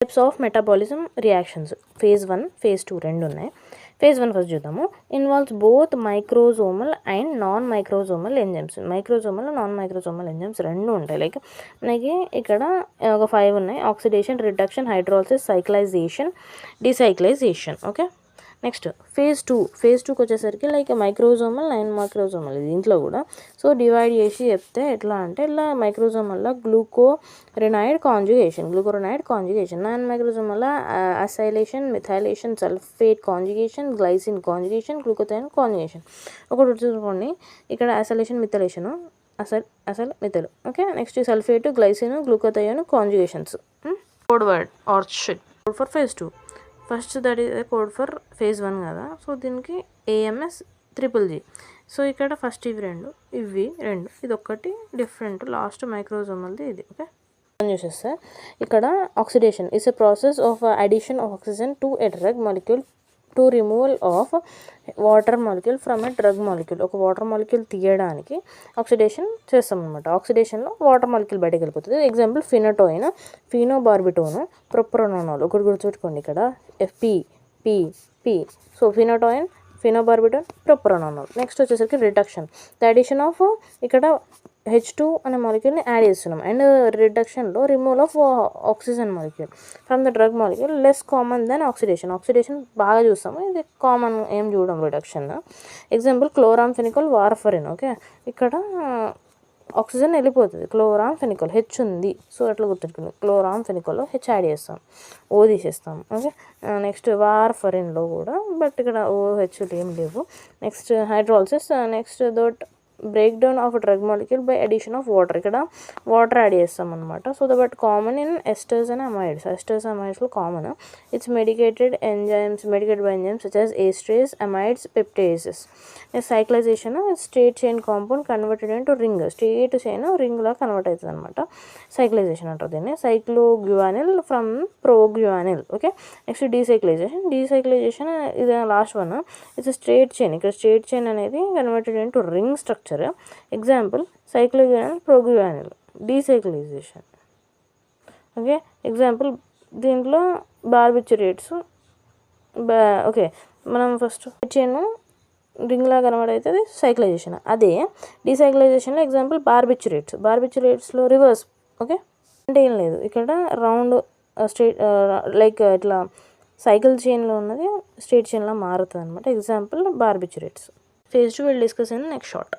Types of metabolism reactions phase 1 phase 2 రెండు ఉన్నాయి. phase 1 first చూద్దాము. Involves both microsomal and non microsomal enzymes. Microsomal non microsomal enzymes రెండు ఉంటాయి. Like మనకి ఇక్కడ ఒక 5 ఉన్నాయి. Oxidation, reduction, hydrolysis, cyclisation, decyclisation. Okay, next phase 2కి వచ్చేసరికి లైక్ మైక్రోజోమల్ నాన్ మైక్రోజోమల్ దీంట్లో కూడా. సో డివైడ్ చేసి చెప్తే ఎట్లా అంటే ఇలా మైక్రోజోమల్లో గ్లూకోరెనాయిడ్ కాంజుగేషన్, నాన్ మైక్రోజోమల్లో acylation, methylation, sulphate conjugation, glycine conjugation, glutathione conjugation. ఒకటి చూసుకోండి, ఇక్కడ acylation, methylation, methyl. Okay, next sulphate, glycine, glutathione conjugations. Code word or short code for phase 2. First that is code for phase 1 కదా. So దీనికి AMS GGG. So ఇక్కడ first ఇవి రెండు, ఇది ఒక్కటి డిఫరెంట్, లాస్ట్ మైక్రోజోమల్ది ఇది. ఓకే, చూసేస్తే ఇక్కడ oxidation is a process of addition of oxygen to a drug molecule to removal of water molecule from a drug molecule. ఒక వాటర్ మాలిక్యూల్ తీయడానికి ఆక్సిడేషన్ చేస్తాం అనమాట. ఆక్సిడేషన్లో వాటర్ మాలిక్యూల్ బయటకు వెళ్ళిపోతుంది. Example phenobarbitone, propranolol. ఒకటి గుర్తుపెట్టుకోండి, ఇక్కడ P. So phenobarbitone, propranolol. Next వచ్చేసరికి రిడక్షన్, ద అడిషన్ ఆఫ్ ఇక్కడ H2 అనే మాలిక్యూల్ని యాడ్ చేస్తున్నాం. అండ్ రిడక్షన్లో removal of oxygen molecule from the drug molecule less common then oxidation బాగా చూస్తాము, ఇది కామన్ ఏం చూడడం reduction. Example chloramphenicol, warfarin. Okay, ఇక్కడ ఆక్సిజన్ వెళ్ళిపోతుంది, క్లోరాంఫెనికోల్ H ఉంది. సో అట్లా గుర్తుపెట్టుకుంది, క్లోరాంఫెనికోల్లో H యాడ్ చేస్తాం, O తీసేస్తాం. ఓకే, నెక్స్ట్ వార్ఫరిన్లో కూడా, బట్ ఇక్కడ OH ఏం లేవు. Next hydrolysis, next break down of drug molecule by addition of water. ఇక్కడ వాటర్ యాడ్ చేస్తాం అనమాట. So but common in esters and అమైడ్స్లో common. It's medicated by enzymes such as ఏస్ట్రేస్, amides, peptidases. Cyclisation straight chain compound converted into ring. Straight chain రింగ్లా convert అవుతుంది అనమాట, cyclisation అంటారు దీన్ని. Cycloguanil from proguanil. Okay, next decyclisation ఇది last one. It's straight chain. ఇక్కడ straight chain అనేది converted into ring structure. Example cycloguanil, proguanil, decyclisation. Okay, example దీంట్లో barbiturates. Okay, మనం ఫస్ట్ చైన్ రింగ్ లాగా కన్వర్ట్ అవుతుంది, సైక్లైజేషన్. అదే డీసైక్లైజేషన్లో ఎగ్జాంపుల్ బార్బిచురేట్స్లో రివర్స్. ఓకే, అంటే ఏం లేదు, ఇక్కడ రౌండ్ స్ట్రేట్ లైక్ ఇట్లా సైకిల్ చైన్లో ఉన్నది స్ట్రేట్ చైన్లో మారుతుంది అనమాట. Example barbiturates. phase 2 we'll discuss in the next short.